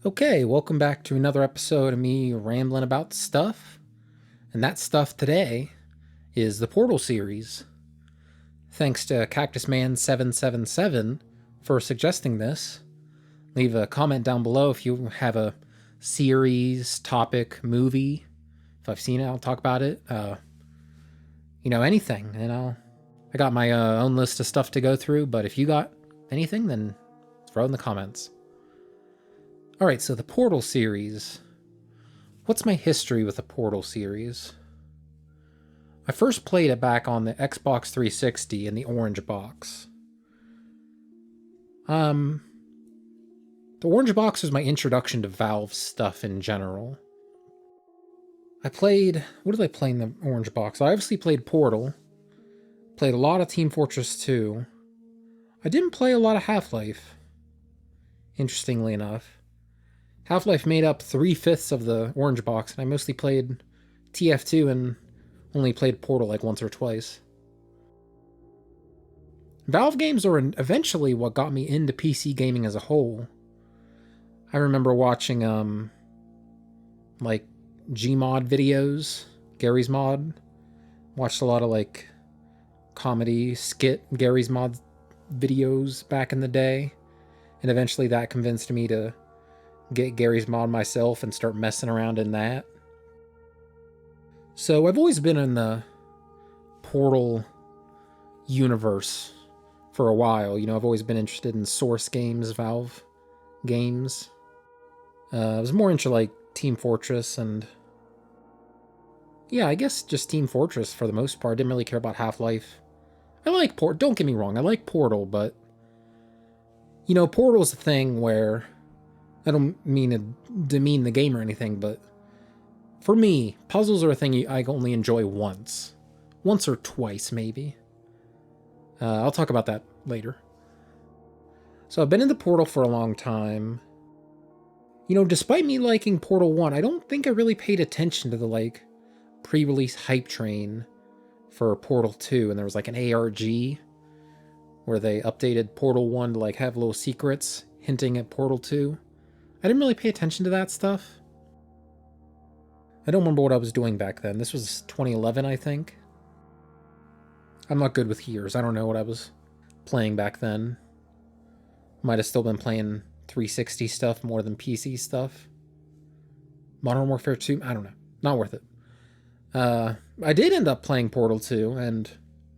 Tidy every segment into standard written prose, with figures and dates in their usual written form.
Okay, welcome back to another episode of me rambling about stuff. And that stuff today is the Portal series. Thanks to CactusMan777 for suggesting this. Leave a comment down below if you have a series, topic, movie. If I've seen it, I'll talk about it. Anything. I got my own list of stuff to go through, but if you got anything, then throw it in the comments. Alright, so the Portal series. What's my history with the Portal series? I first played it back on the Xbox 360 in the orange box. The orange box was my introduction to Valve stuff in general. What did I play in the orange box? I obviously played Portal. Played a lot of Team Fortress 2. I didn't play a lot of Half-Life, interestingly enough. Half-Life made up 3/5 of the orange box, and I mostly played TF2 and only played Portal like once or twice. Valve games are eventually what got me into PC gaming as a whole. I remember watching like Gmod videos, Garry's Mod. Watched a lot of like comedy skit Garry's Mod videos back in the day, and eventually that convinced me to get Garry's Mod myself and start messing around in that. So I've always been in the Portal universe for a while. I've always been interested in Source games, Valve games. I was more into like Team Fortress and yeah, I guess just Team Fortress for the most part. I didn't really care about Half-Life. I like Portal. Don't get me wrong, I like Portal, but Portal's a thing where I don't mean to demean the game or anything, but for me, puzzles are a thing I only enjoy once or twice, maybe. I'll talk about that later. So I've been in the Portal for a long time. Despite me liking Portal 1, I don't think I really paid attention to the, pre-release hype train for Portal 2, and there was, an ARG where they updated Portal 1 to, have little secrets hinting at Portal 2. I didn't really pay attention to that stuff. I don't remember what I was doing back then. This was 2011, I think. I'm not good with years. I don't know what I was playing back then. Might have still been playing 360 stuff more than PC stuff. Modern Warfare 2, I don't know. Not worth it. I did end up playing Portal 2 and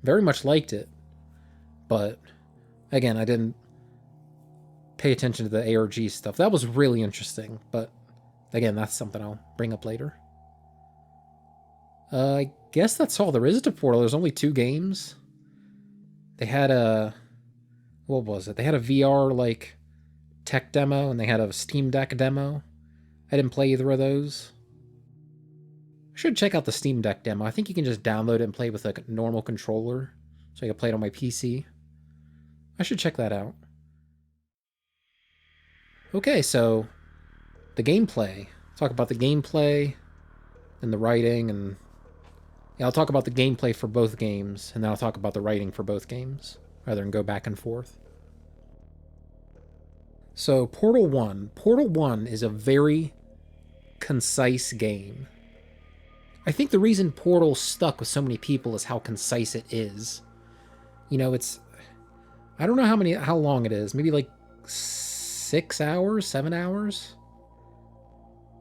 very much liked it. But again, I didn't pay attention to the ARG stuff. That was really interesting, but again, that's something I'll bring up later. I guess that's all there is to Portal. There's only 2 games. They had what was it? They had a VR, tech demo, and they had a Steam Deck demo. I didn't play either of those. I should check out the Steam Deck demo. I think you can just download it and play with a normal controller, so I can play it on my PC. I should check that out. Okay, so the gameplay. Talk about the gameplay and the writing, and yeah, I'll talk about the gameplay for both games, and then I'll talk about the writing for both games, rather than go back and forth. So, Portal 1. Portal 1 is a very concise game. I think the reason Portal stuck with so many people is how concise it is. It's... I don't know how long it is. Maybe 6 hours, 7 hours?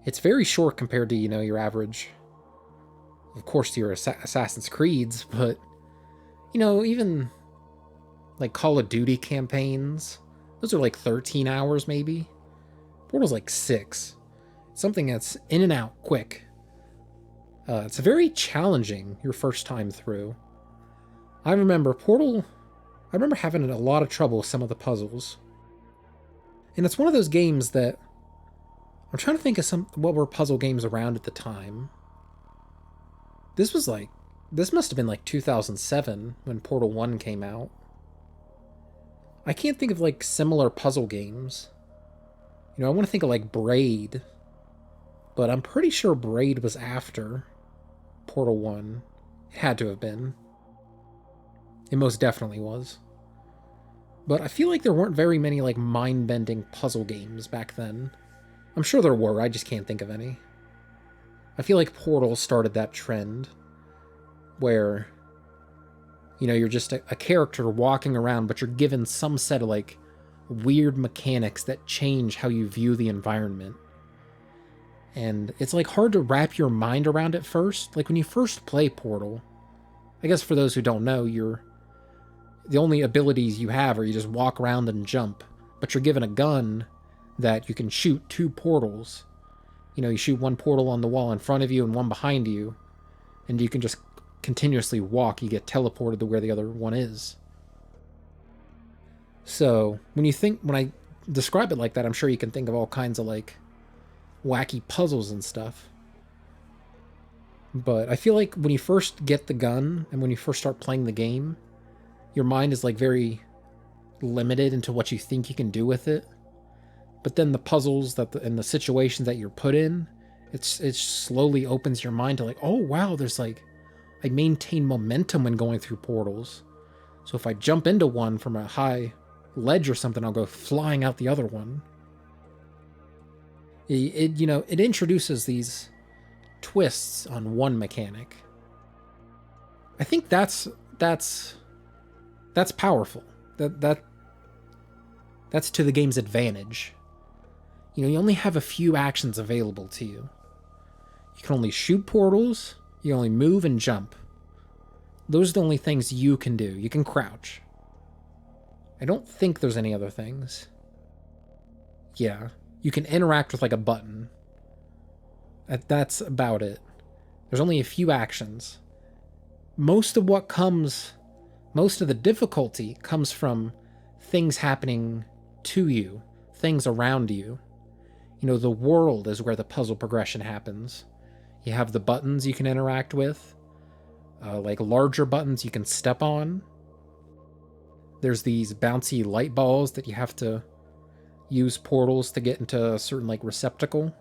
It's very short compared to, your average... Of course, your Assassin's Creeds, but... even... Call of Duty campaigns... Those are 13 hours, maybe? Portal's 6. Something that's in and out, quick. It's very challenging your first time through. I remember having a lot of trouble with some of the puzzles. And it's one of those games that... I'm trying to think of what were puzzle games around at the time. This must have been 2007 when Portal 1 came out. I can't think of similar puzzle games. I want to think of Braid, but I'm pretty sure Braid was after Portal 1. It had to have been. It most definitely was. But I feel like there weren't very many mind-bending puzzle games back then. I'm sure there were, I just can't think of any. I feel like Portal started that trend where, you know, you're just a character walking around, but you're given some set of like weird mechanics that change how you view the environment. And it's like hard to wrap your mind around at first. Like when you first play Portal, I guess for those who don't know, the only abilities you have are you just walk around and jump, but you're given a gun that you can shoot 2 portals. You know, you shoot one portal on the wall in front of you and one behind you, and you can just continuously walk. You get teleported to where the other one is. So when I describe it like that, I'm sure you can think of all kinds of like wacky puzzles and stuff. But I feel like when you first get the gun and when you first start playing the game, your mind is like very limited into what you think you can do with it. But then the puzzles and the situations that you're put in, it slowly opens your mind to like, oh wow, there's like, I maintain momentum when going through portals. So if I jump into one from a high ledge or something, I'll go flying out the other one. It introduces these twists on one mechanic. I think that's powerful. That's to the game's advantage. You know, you only have a few actions available to you. You can only shoot portals, you only move and jump. Those are the only things you can do. You can crouch. I don't think there's any other things. Yeah, you can interact with like a button. That's about it. There's only a few actions. Most of the difficulty comes from things happening to you, things around you. You know, the world is where the puzzle progression happens. You have the buttons you can interact with, like larger buttons you can step on. There's these bouncy light balls that you have to use portals to get into a certain like receptacle.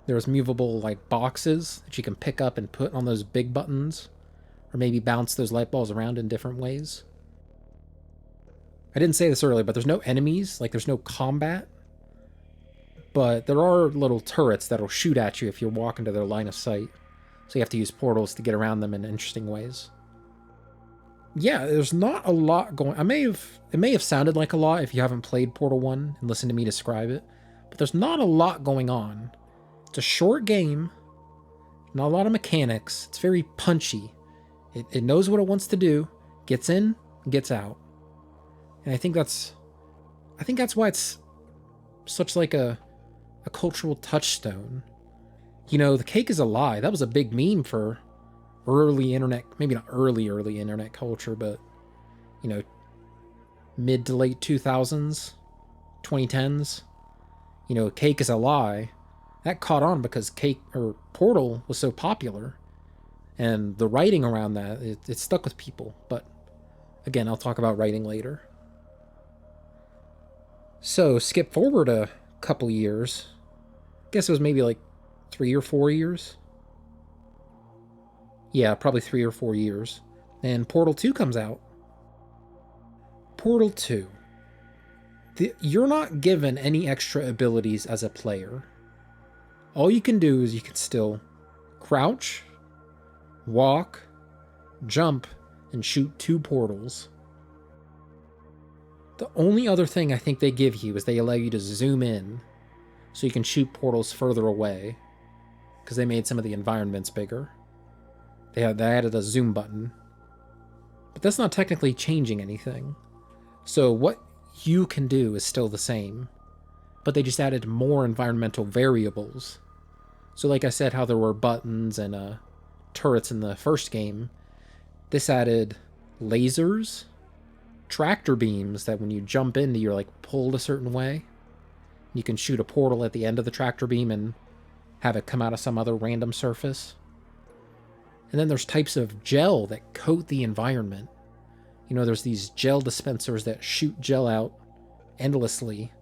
There's movable like boxes that you can pick up and put on those big buttons, or maybe bounce those light balls around in different ways. I didn't say this earlier, but there's no enemies, like there's no combat. But there are little turrets that'll shoot at you if you walk into their line of sight. So you have to use portals to get around them in interesting ways. Yeah, there's not a lot going. It may have sounded like a lot if you haven't played Portal 1 and listened to me describe it, but there's not a lot going on. It's a short game, not a lot of mechanics. It's very punchy. It knows what it wants to do, gets in, gets out. And I think that's why it's such like a cultural touchstone. You know, the cake is a lie. That was a big meme for early internet, maybe not early internet culture, but, you know, mid to late 2000s, 2010s. You know, cake is a lie. That caught on because Portal was so popular, and the writing around that, it stuck with people. But again, I'll talk about writing later. So skip forward a couple years. I guess it was maybe like 3 or 4 years. Yeah, probably 3 or 4 years. And Portal 2 comes out. Portal 2. You're not given any extra abilities as a player. All you can do is you can still crouch, walk, jump, and shoot 2 portals. The only other thing I think they give you is they allow you to zoom in so you can shoot portals further away, because they made some of the environments bigger. They added a zoom button. But that's not technically changing anything. So what you can do is still the same, but they just added more environmental variables. So like I said, how there were buttons and turrets in the first game, this added lasers, tractor beams that when you jump into, you're like pulled a certain way. You can shoot a portal at the end of the tractor beam and have it come out of some other random surface. And then there's types of gel that coat the environment. You know, there's these gel dispensers that shoot gel out endlessly,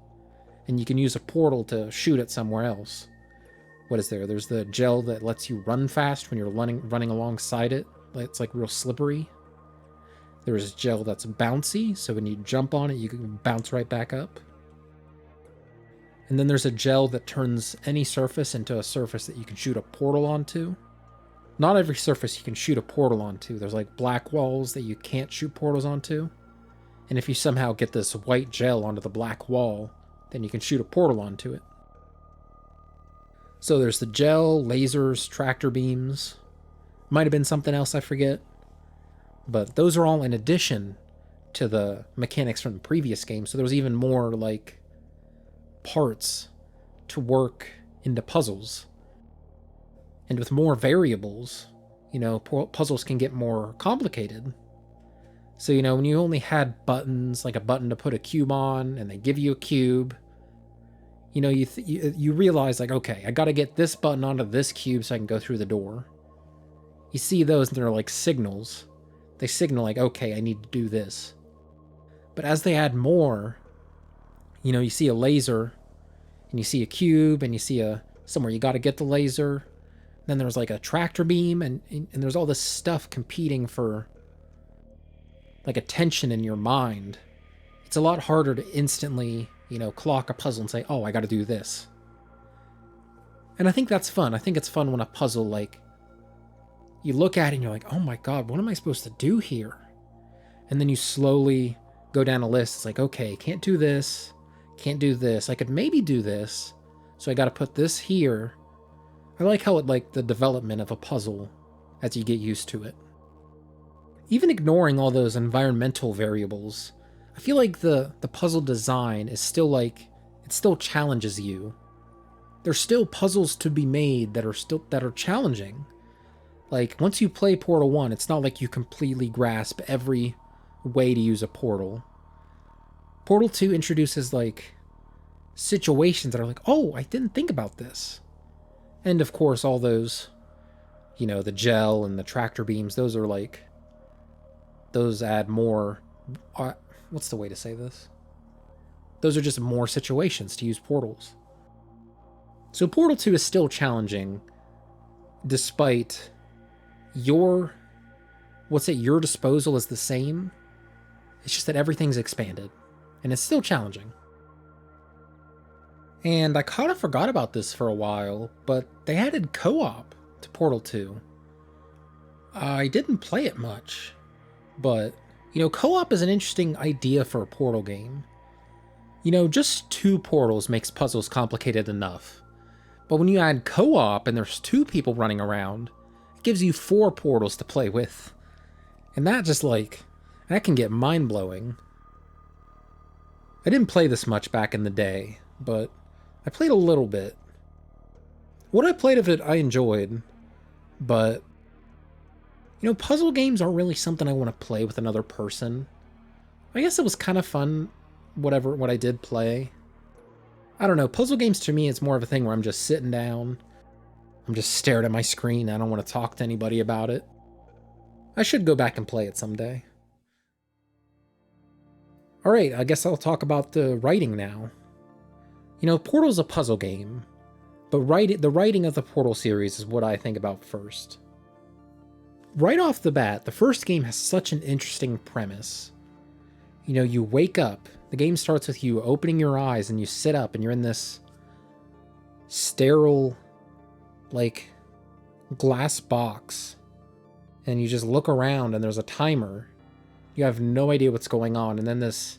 and you can use a portal to shoot it somewhere else. What is there? There's the gel that lets you run fast when you're running alongside it. It's like real slippery. There's gel that's bouncy, so when you jump on it, you can bounce right back up. And then there's a gel that turns any surface into a surface that you can shoot a portal onto. Not every surface you can shoot a portal onto. There's like black walls that you can't shoot portals onto. And if you somehow get this white gel onto the black wall, then you can shoot a portal onto it. So there's the gel, lasers, tractor beams. Might have been something else, I forget. But those are all in addition to the mechanics from the previous game. So there was even more like parts to work into puzzles. And with more variables, puzzles can get more complicated. So, when you only had buttons, like a button to put a cube on, and they give you a cube, you realize, like, okay, I got to get this button onto this cube so I can go through the door. You see those, and they're like signals. They signal, like, okay, I need to do this. But as they add more, you see a laser, and you see a cube, and you see somewhere you got to get the laser. Then there's like a tractor beam, and there's all this stuff competing for like attention in your mind. It's a lot harder to instantly, clock a puzzle and say, oh, I got to do this. And I think that's fun. I think it's fun when a puzzle, like, you look at it and you're like, oh my God, what am I supposed to do here? And then you slowly go down a list. It's like, okay, can't do this. Can't do this. I could maybe do this. So I got to put this here. I like how the development of a puzzle as you get used to it. Even ignoring all those environmental variables, I feel like the puzzle design is still it still challenges you. There's still puzzles to be made that are challenging. Like, once you play Portal 1, it's not like you completely grasp every way to use a portal. Portal 2 introduces situations that are like, oh, I didn't think about this. And of course, all those, the gel and the tractor beams, those add more, what's the way to say this? Those are just more situations to use portals. So Portal 2 is still challenging, despite your disposal is the same. It's just that everything's expanded, and it's still challenging. And I kind of forgot about this for a while, but they added co-op to Portal 2. I didn't play it much, but, co-op is an interesting idea for a Portal game. Just 2 portals makes puzzles complicated enough. But when you add co-op and there's 2 people running around, it gives you 4 portals to play with. And that that can get mind-blowing. I didn't play this much back in the day, but I played a little bit. What I played of it, I enjoyed, but, puzzle games aren't really something I want to play with another person. I guess it was kind of fun, what I did play. I don't know, puzzle games to me, it's more of a thing where I'm just sitting down, I'm just staring at my screen, I don't want to talk to anybody about it. I should go back and play it someday. Alright, I guess I'll talk about the writing now. Portal's a puzzle game, but the writing of the Portal series is what I think about first. Right off the bat, the first game has such an interesting premise. You wake up, the game starts with you opening your eyes, and you sit up, and you're in this sterile, glass box, and you just look around, and there's a timer. You have no idea what's going on, and then this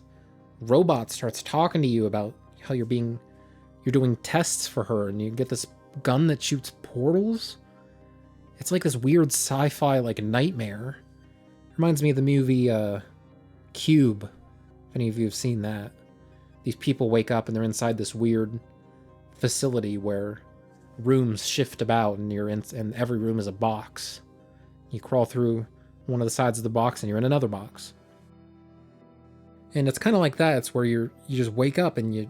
robot starts talking to you about how you're doing tests for her, and you get this gun that shoots portals. It's like this weird sci-fi nightmare. Reminds me of the movie Cube, if any of you have seen that. These people wake up and they're inside this weird facility where rooms shift about, and and every room is a box. You crawl through one of the sides of the box and you're in another box. And it's kind of like that. It's where you just wake up and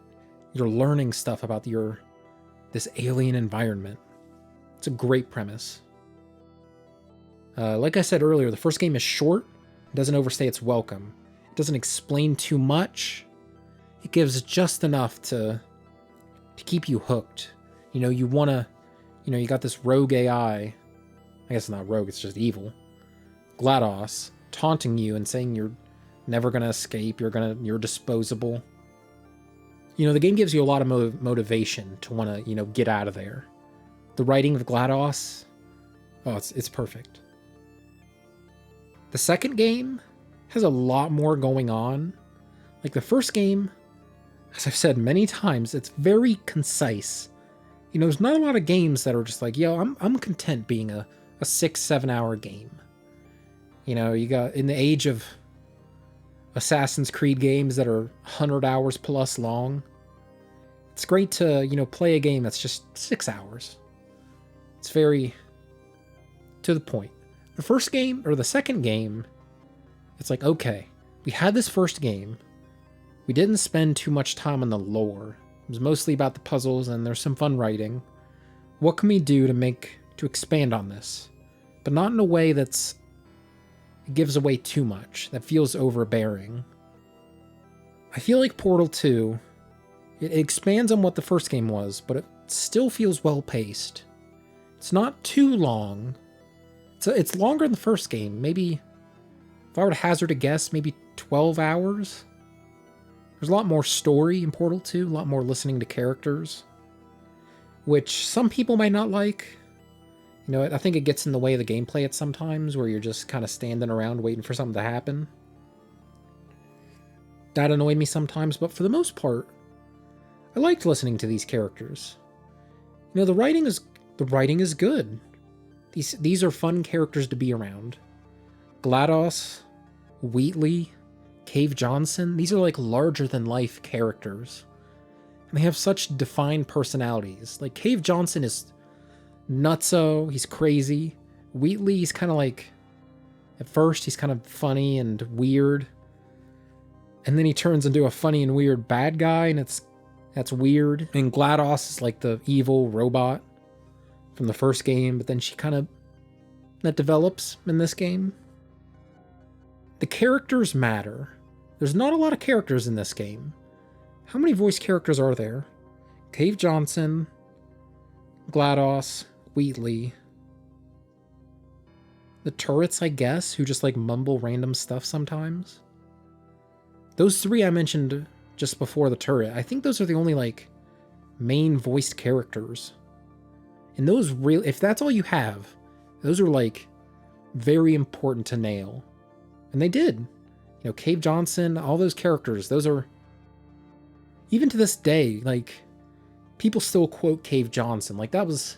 you're learning stuff about this alien environment. It's a great premise. Like I said earlier, the first game is short. It doesn't overstay its welcome. It doesn't explain too much. It gives just enough to keep you hooked. You got this rogue AI. I guess it's not rogue, it's just evil. GLaDOS taunting you and saying you're never gonna escape, you're disposable. You know, the game gives you a lot of motivation to want to, you know, get out of there. The writing of GLaDOS, oh, it's perfect. The second game has a lot more going on. Like the first game, as I've said many times, it's very concise. You know, there's not a lot of games that are just like, yo, I'm content being a 6-7 hour game. You know, you got in the age of Assassin's Creed games that are 100 hours plus long. It's great to, you know, play a game that's just 6 hours. It's very to the point. The first game, or the second game, it's like, okay, we had this first game. We didn't spend too much time on the lore. It was mostly about the puzzles, and there's some fun writing. What can we do to expand on this? But not in a way it gives away too much, that feels overbearing. I feel like Portal 2, it expands on what the first game was, but it still feels well paced. It's not too long. It's longer than the first game. Maybe, if I were to hazard a guess, maybe 12 hours? There's a lot more story in Portal 2, a lot more listening to characters, which some people might not like. You know, I think it gets in the way of the gameplay at sometimes, where you're just kind of standing around waiting for something to happen. That annoyed me sometimes, but for the most part, I liked listening to these characters. You know, the writing is good. These are fun characters to be around. GLaDOS, Wheatley, Cave Johnson, these are like larger than life characters. And they have such defined personalities. Like Cave Johnson is nutso, he's crazy. Wheatley, he's kind of like, at first he's kind of funny and weird. And then he turns into a funny and weird bad guy, and that's weird. And GLaDOS is like the evil robot from the first game, but then that develops in this game. The characters matter. There's not a lot of characters in this game. How many voice characters are there? Cave Johnson, GLaDOS, Wheatley. The turrets, I guess, who just like mumble random stuff sometimes. Those three I mentioned just before the turret, I think those are the only like main voiced characters. And those if that's all you have, those are like very important to nail. And they did. You know, Cave Johnson, all those characters, those are, even to this day, like, people still quote Cave Johnson. Like, that's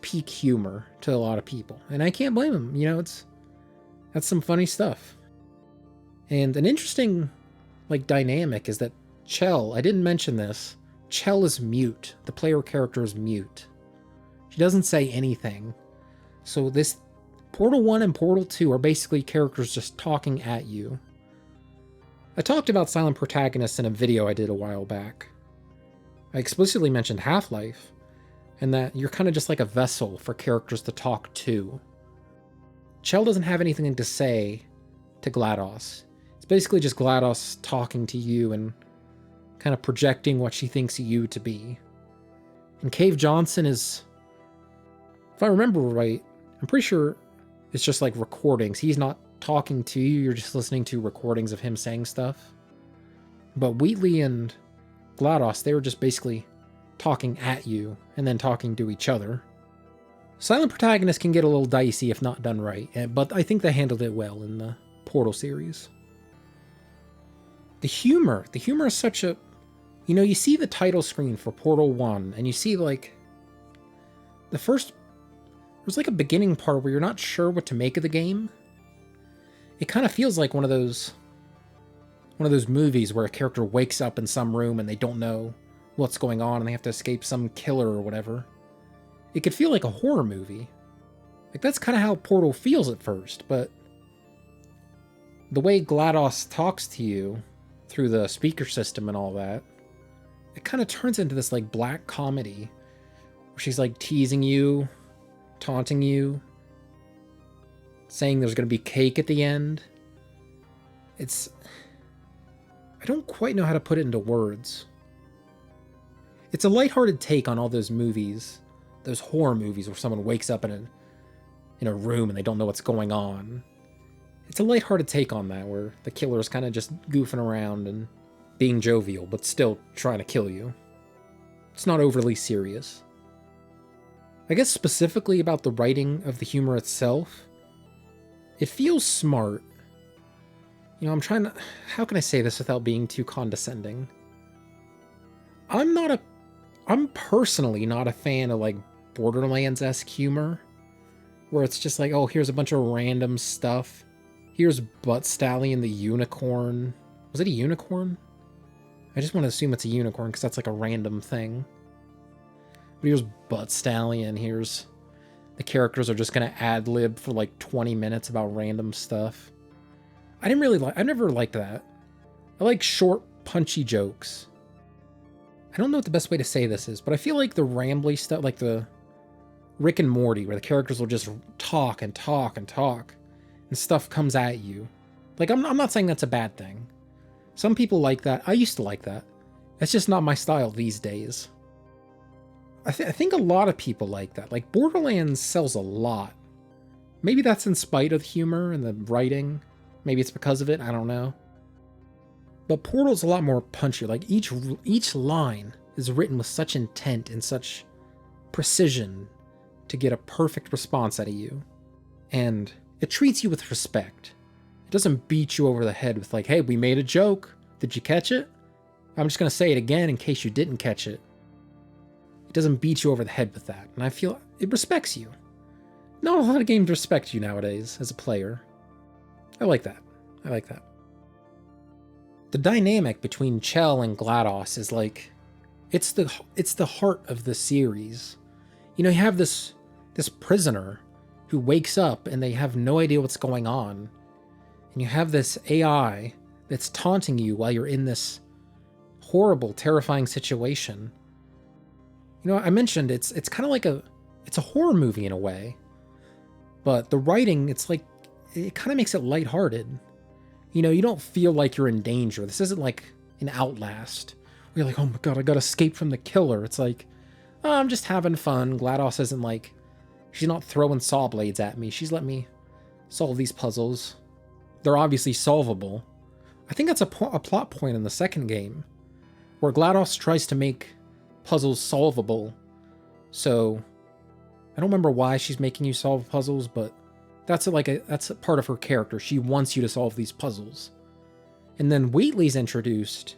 peak humor to a lot of people. And I can't blame them. You know, that's some funny stuff. And an interesting, like, dynamic is that Chell, I didn't mention this, Chell is mute. The player character is mute. She doesn't say anything. So this Portal 1 and Portal 2 are basically characters just talking at you. I talked about silent protagonists in a video I did a while back. I explicitly mentioned Half-Life, and that you're kind of just like a vessel for characters to talk to. Chell doesn't have anything to say to GLaDOS. It's basically just GLaDOS talking to you and kind of projecting what she thinks you to be. And Cave Johnson is, if I remember right, I'm pretty sure it's just like recordings. He's not talking to you, you're just listening to recordings of him saying stuff. But Wheatley and GLaDOS, they were just basically talking at you and then talking to each other. Silent protagonists can get a little dicey if not done right, but I think they handled it well in the Portal series. The humor is such a, you know, you see the title screen for Portal 1 and you see like there's like a beginning part where you're not sure what to make of the game. It kind of feels like one of those movies where a character wakes up in some room and they don't know what's going on and they have to escape some killer or whatever. It could feel like a horror movie. Like that's kind of how Portal feels at first, but the way GLaDOS talks to you through the speaker system and all that, it kind of turns into this like black comedy where she's like teasing you, taunting you, saying there's going to be cake at the end. I don't quite know how to put it into words. It's a lighthearted take on all those movies, those horror movies where someone wakes up in a room and they don't know what's going on. It's a lighthearted take on that, where the killer is kind of just goofing around and being jovial, but still trying to kill you. It's not overly serious. I guess specifically about the writing of the humor itself, it feels smart. You know, I'm trying to... How can I say this without being too condescending? I'm personally not a fan of, like, Borderlands-esque humor, where it's just like, oh, here's a bunch of random stuff. Here's Butt Stallion the unicorn. Was it a unicorn? I just want to assume it's a unicorn because that's like a random thing. But here's Butt Stallion. Here's the characters are just going to ad-lib for like 20 minutes about random stuff. I never liked that. I like short, punchy jokes. I don't know what the best way to say this is, but I feel like the rambly stuff, like the Rick and Morty, where the characters will just talk and talk and talk, and stuff comes at you. Like, I'm not saying that's a bad thing. Some people like that. I used to like that. It's just not my style these days. I think a lot of people like that. Like, Borderlands sells a lot. Maybe that's in spite of the humor and the writing. Maybe it's because of it. I don't know. But Portal's a lot more punchy. Like, each line is written with such intent and such precision to get a perfect response out of you. And it treats you with respect. It doesn't beat you over the head with like, hey, we made a joke. Did you catch it? I'm just going to say it again in case you didn't catch it. It doesn't beat you over the head with that. And I feel it respects you. Not a lot of games respect you nowadays as a player. I like that. I like that. The dynamic between Chell and GLaDOS is like, it's the heart of the series. You know, you have this prisoner who wakes up and they have no idea what's going on. And you have this AI that's taunting you while you're in this horrible, terrifying situation. You know, I mentioned it's kind of like it's a horror movie in a way. But the writing, it's like, it kind of makes it lighthearted. You know, you don't feel like you're in danger. This isn't like an Outlast, where you're like, oh my god, I gotta escape from the killer. It's like, oh, I'm just having fun. GLaDOS isn't like, she's not throwing saw blades at me. She's let me solve these puzzles. They're obviously solvable. I think that's a plot point in the second game, where GLaDOS tries to make puzzles solvable. So, I don't remember why she's making you solve puzzles, but that's a part of her character. She wants you to solve these puzzles. And then Wheatley's introduced,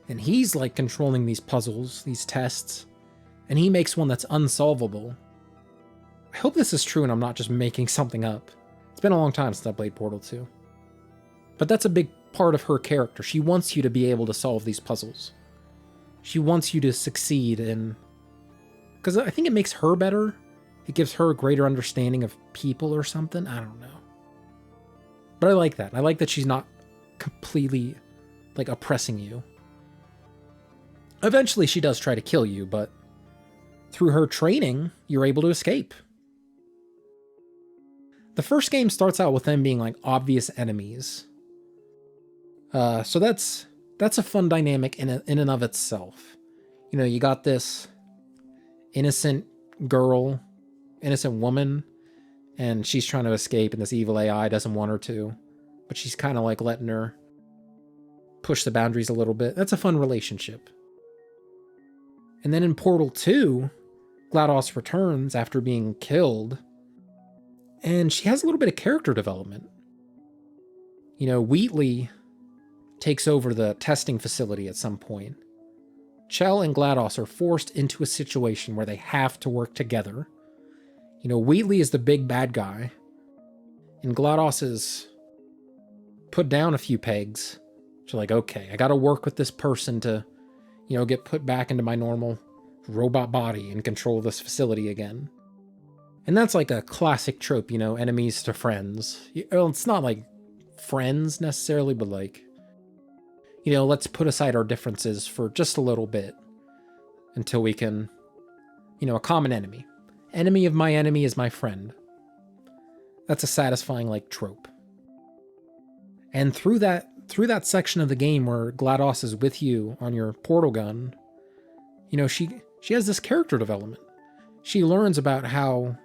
and he's like controlling these puzzles, these tests, and he makes one that's unsolvable. I hope this is true and I'm not just making something up. It's been a long time since I played Portal 2. But that's a big part of her character. She wants you to be able to solve these puzzles. She wants you to succeed in... Because I think it makes her better. It gives her a greater understanding of people or something. I don't know. But I like that. I like that she's not completely, like, oppressing you. Eventually, she does try to kill you, but through her training, you're able to escape. The first game starts out with them being, like, obvious enemies. So that's a fun dynamic in and of itself. You know, you got this innocent girl, innocent woman, and she's trying to escape, and this evil AI doesn't want her to, but she's kind of like letting her push the boundaries a little bit. That's a fun relationship. And then in Portal 2, GLaDOS returns after being killed, and she has a little bit of character development. You know, Wheatley takes over the testing facility at some point. Chell and GLaDOS are forced into a situation where they have to work together. You know, Wheatley is the big bad guy, and GLaDOS is put down a few pegs. She's like, okay, I gotta work with this person to, you know, get put back into my normal robot body and control this facility again. And that's like a classic trope, you know, enemies to friends. Well, it's not like friends necessarily, but like, you know, let's put aside our differences for just a little bit until we can, you know, a common enemy. Enemy of my enemy is my friend. That's a satisfying, like, trope. And through that section of the game where GLaDOS is with you on your portal gun, you know, she has this character development. She learns about how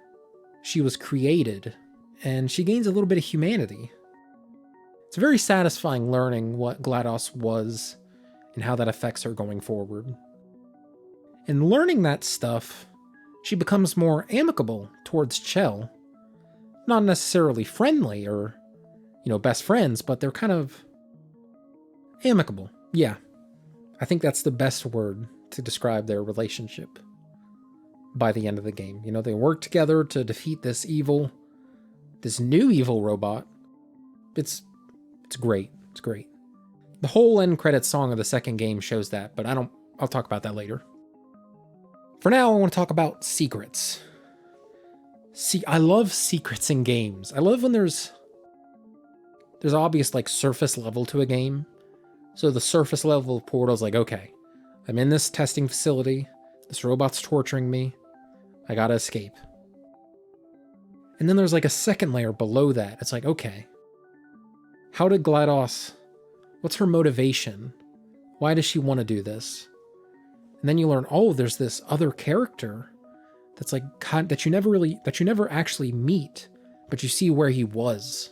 she was created, and she gains a little bit of humanity. It's very satisfying learning what GLaDOS was and how that affects her going forward. And learning that stuff, she becomes more amicable towards Chell. Not necessarily friendly or, best friends, but they're kind of amicable. Yeah, I think that's the best word to describe their relationship by the end of the game. They work together to defeat this new evil robot. It's great. It's great. The whole end credits song of the second game shows that, but I'll talk about that later. For now, I want to talk about secrets. See, I love secrets in games. I love when there's obvious surface level to a game. So the surface level of Portal is okay, I'm in this testing facility. This robot's torturing me. I gotta escape. And then there's a second layer below that. It's okay, how did GLaDOS, what's her motivation? Why does she want to do this? And then you learn, there's this other character that's that you never actually meet, but you see where he was.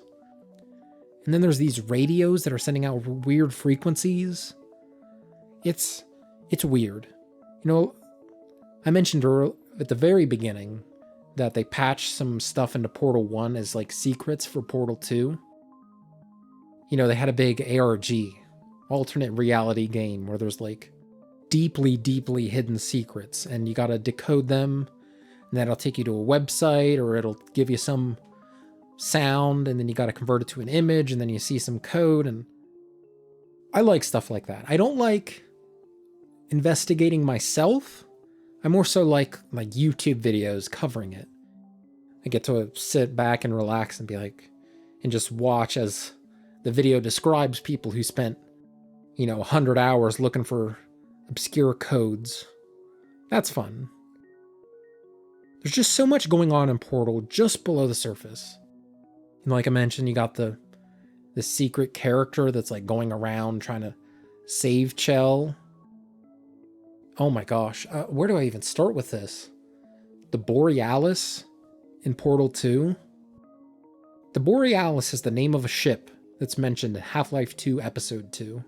And then there's these radios that are sending out weird frequencies. It's weird. I mentioned at the very beginning that they patched some stuff into Portal 1 as secrets for Portal 2. They had a big ARG, alternate reality game, where there's deeply, deeply hidden secrets, and you gotta decode them, and that'll take you to a website, or it'll give you some sound, and then you gotta convert it to an image, and then you see some code, and I like stuff like that. I don't like investigating myself. I more so like YouTube videos covering it. I get to sit back and relax and and just watch as the video describes people who spent, 100 hours looking for obscure codes. That's fun. There's just so much going on in Portal just below the surface. And like I mentioned, you got the secret character that's going around trying to save Chell. Oh my gosh, where do I even start with this? The Borealis in Portal 2. The Borealis is the name of a ship that's mentioned in Half-Life 2 Episode 2.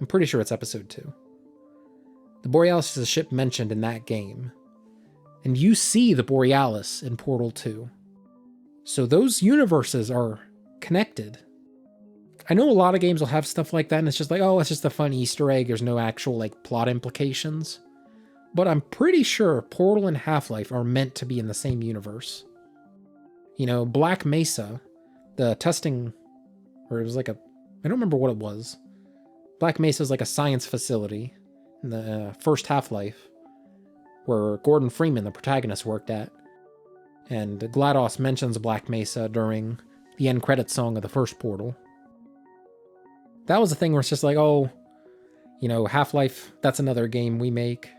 I'm pretty sure it's Episode 2. The Borealis is a ship mentioned in that game. And you see the Borealis in Portal 2. So those universes are connected. I know a lot of games will have stuff like that, and it's just it's just a fun Easter egg. There's no actual plot implications. But I'm pretty sure Portal and Half-Life are meant to be in the same universe. Black Mesa, the testing, or it was I don't remember what it was. Black Mesa is a science facility in the first Half-Life, where Gordon Freeman, the protagonist, worked at. And GLaDOS mentions Black Mesa during the end credits song of the first Portal. That was the thing where it's just Half-Life, that's another game we make.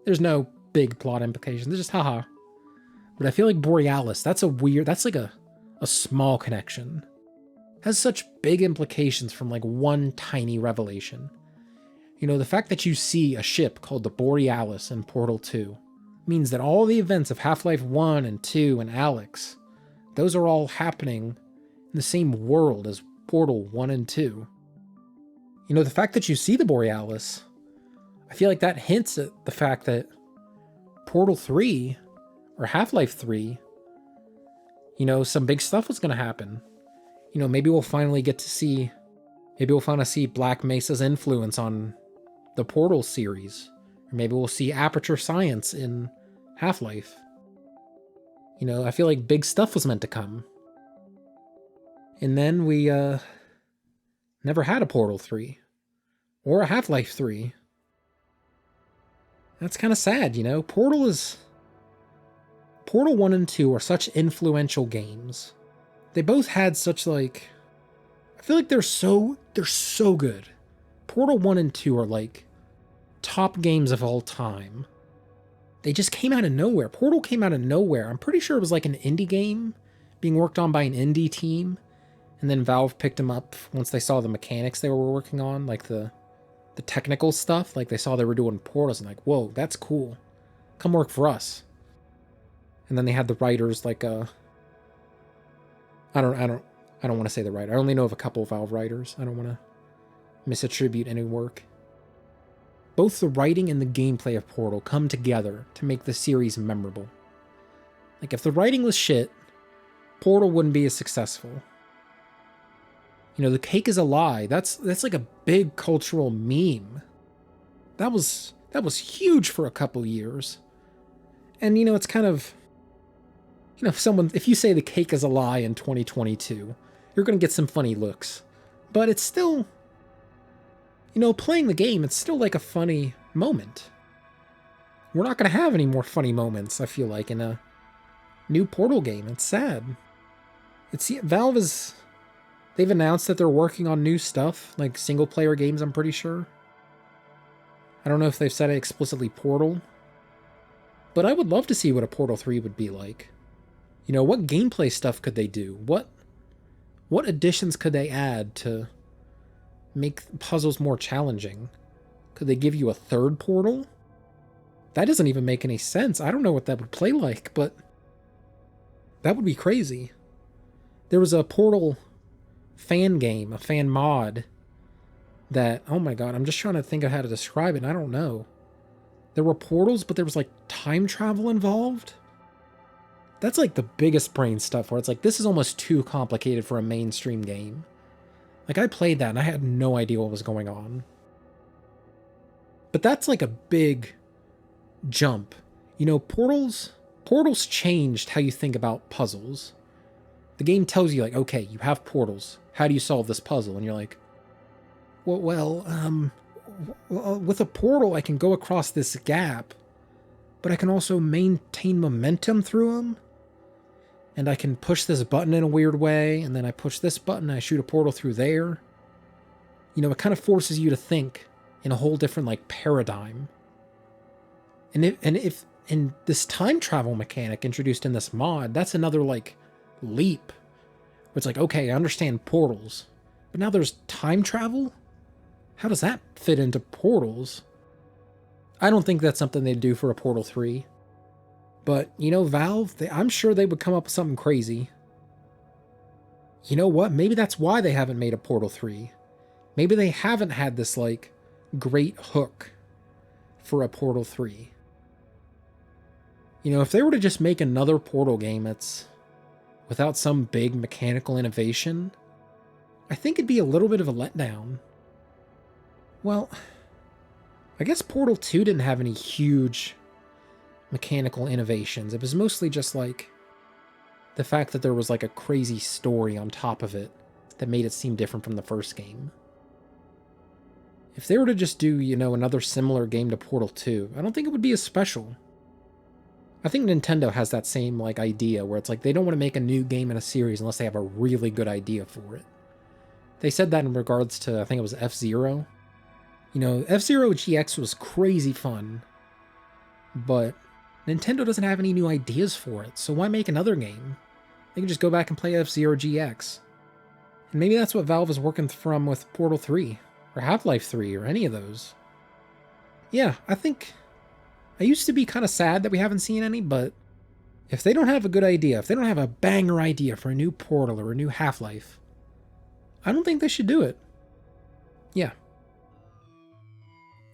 There's no big plot implications. They're just haha. But I feel Borealis, that's a small connection. Has such big implications from one tiny revelation. The fact that you see a ship called the Borealis in Portal 2 means that all the events of Half-Life 1 and 2 and Alyx, those are all happening in the same world as Portal 1 and 2. The fact that you see the Borealis, I feel that hints at the fact that Portal 3 or Half-Life 3, some big stuff was going to happen. Maybe we'll finally see Black Mesa's influence on the Portal series. Or maybe we'll see Aperture Science in Half-Life. I feel big stuff was meant to come. And then we never had a Portal 3. Or a Half-Life 3. That's kind of sad, Portal 1 and 2 are such influential games. They both had such I feel they're so good. Portal 1 and 2 are top games of all time. They just came out of nowhere. Portal came out of nowhere. I'm pretty sure it was an indie game being worked on by an indie team. And then Valve picked them up once they saw the mechanics they were working on, the technical stuff. They saw they were doing portals and whoa, that's cool. Come work for us. And then they had the writers I don't want to say the writer. I only know of a couple of Valve writers. I don't want to misattribute any work. Both the writing and the gameplay of Portal come together to make the series memorable. Like, if the writing was shit, Portal wouldn't be as successful. You know, the cake is a lie. That's like a big cultural meme. That was huge for a couple years. And, you know, it's kind of, you know, if you say the cake is a lie in 2022, you're going to get some funny looks. But it's still, you know, playing the game, it's still like a funny moment. We're not going to have any more funny moments, I feel like, in a new Portal game. It's sad. Valve they've announced that they're working on new stuff, like single-player games, I'm pretty sure. I don't know if they've said it explicitly Portal. But I would love to see what a Portal 3 would be like. You know, what gameplay stuff could they do? What additions could they add to make puzzles more challenging? Could they give you a third Portal? That doesn't even make any sense. I don't know what that would play like, but that would be crazy. There was a Portal fan game, a fan mod that, oh my god, I'm just trying to think of how to describe it, and I don't know. There were portals, but there was like time travel involved. That's like the biggest brain stuff where it's like, this is almost too complicated for a mainstream game. Like, I played that and I had no idea what was going on. But that's like a big jump. You know, portals changed how you think about puzzles. The game tells you, like, okay, you have portals. How do you solve this puzzle? And you're like, well, with a portal, I can go across this gap, but I can also maintain momentum through them. And I can push this button in a weird way, and then I push this button and I shoot a portal through there. You know, it kind of forces you to think in a whole different, like, paradigm. And if this time travel mechanic introduced in this mod, that's another, like, leap. Where it's like, okay, I understand portals, but now there's time travel? How does that fit into portals? I don't think that's something they'd do for a Portal 3. But, you know, Valve, I'm sure they would come up with something crazy. You know what? Maybe that's why they haven't made a Portal 3. Maybe they haven't had this, like, great hook for a Portal 3. You know, if they were to just make another Portal game that's without some big mechanical innovation, I think it'd be a little bit of a letdown. Well, I guess Portal 2 didn't have any huge mechanical innovations. It was mostly just like the fact that there was like a crazy story on top of it that made it seem different from the first game. If they were to just do, you know, another similar game to Portal 2, I don't think it would be as special. I think Nintendo has that same, like, idea where it's like they don't want to make a new game in a series unless they have a really good idea for it. They said that in regards to, I think it was F-Zero. You know, F-Zero GX was crazy fun, but Nintendo doesn't have any new ideas for it, so why make another game? They can just go back and play F-Zero GX. And maybe that's what Valve is working from with Portal 3, or Half-Life 3, or any of those. Yeah, I used to be kind of sad that we haven't seen any, but if they don't have a good idea, if they don't have a banger idea for a new Portal or a new Half-Life, I don't think they should do it. Yeah.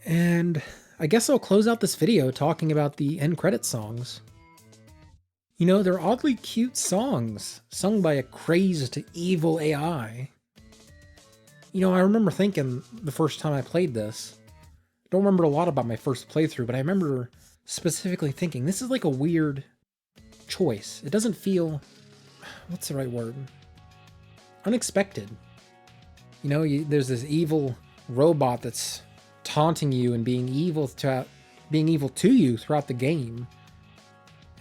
And I guess I'll close out this video talking about the end credit songs. You know, they're oddly cute songs, sung by a crazed evil AI. You know, I remember thinking the first time I played this, don't remember a lot about my first playthrough, but I remember specifically thinking, this is like a weird choice. It doesn't feel, what's the right word? Unexpected. You know, there's this evil robot that's taunting you and being evil to you throughout the game.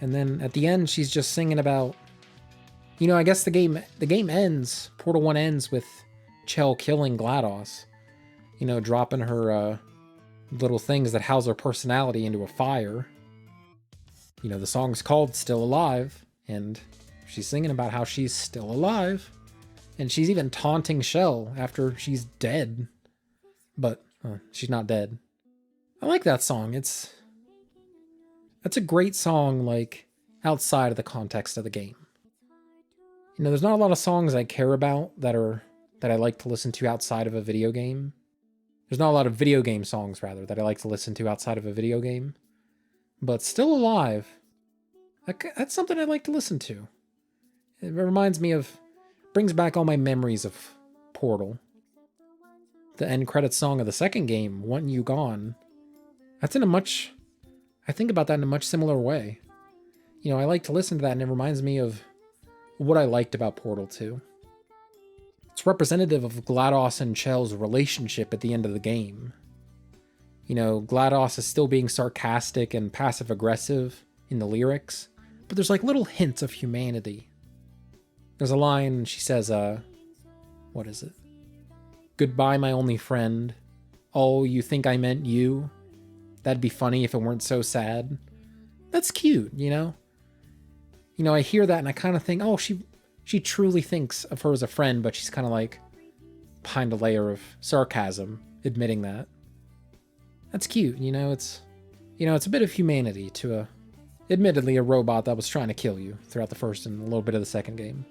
And then at the end, she's just singing about, you know, I guess the game ends, Portal 1 ends with Chell killing GLaDOS. You know, dropping her little things that house her personality into a fire. You know, the song's called Still Alive, and she's singing about how she's still alive. And she's even taunting Chell after she's dead. But she's not dead. I like that song. That's a great song, like, outside of the context of the game. You know, there's not a lot of songs I care about that I like to listen to outside of a video game. There's not a lot of video game songs, rather, that I like to listen to outside of a video game. But Still Alive, that's something I like to listen to. It reminds me of, brings back all my memories of Portal. The end credits song of the second game, Want You Gone, that's in a much, I think about that in a much similar way. You know, I like to listen to that, and it reminds me of what I liked about Portal 2. It's representative of GLaDOS and Chell's relationship at the end of the game. You know, GLaDOS is still being sarcastic and passive-aggressive in the lyrics, but there's like little hints of humanity. There's a line, she says, what is it? Goodbye, my only friend. Oh, you think I meant you? That'd be funny if it weren't so sad. That's cute, you know? You know, I hear that and I kind of think, oh, she truly thinks of her as a friend, but she's kind of like behind a layer of sarcasm, admitting that. That's cute, you know, it's a bit of humanity to admittedly a robot that was trying to kill you throughout the first and a little bit of the second game.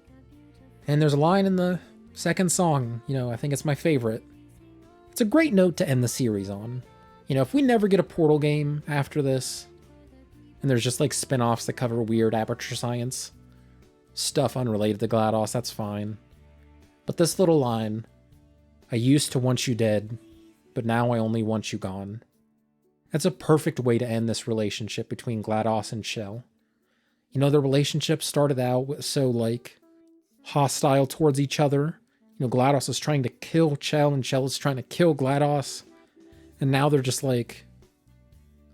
And there's a line in the second song, you know, I think it's my favorite. It's a great note to end the series on. You know, if we never get a Portal game after this, and there's just like spin-offs that cover weird Aperture Science stuff unrelated to GLaDOS, that's fine. But this little line, I used to want you dead, but now I only want you gone. That's a perfect way to end this relationship between GLaDOS and Chell. You know, the relationship started out so like hostile towards each other. You know, GLaDOS is trying to kill Chell and Chell is trying to kill GLaDOS. And now they're just like,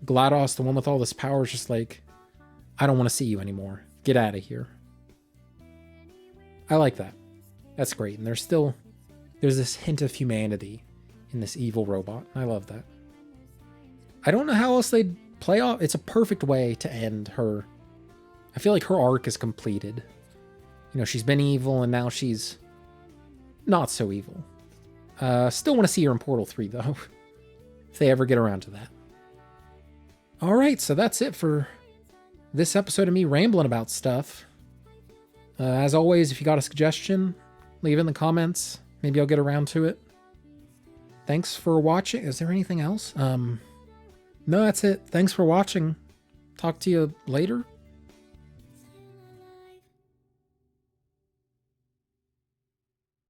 GLaDOS, the one with all this power, is just like, I don't want to see you anymore. Get out of here. I like that. That's great. And there's this hint of humanity in this evil robot. I love that. I don't know how else they'd play off. It's a perfect way to end her. I feel like her arc is completed. You know, she's been evil and now she's not so evil. Still want to see her in Portal 3 though, if they ever get around to that. All right, so that's it for this episode of me rambling about stuff. As always, if you got a suggestion, leave it in the comments. Maybe I'll get around to it. Thanks for watching. Is there anything else? No, that's it. Thanks for watching. Talk to you later.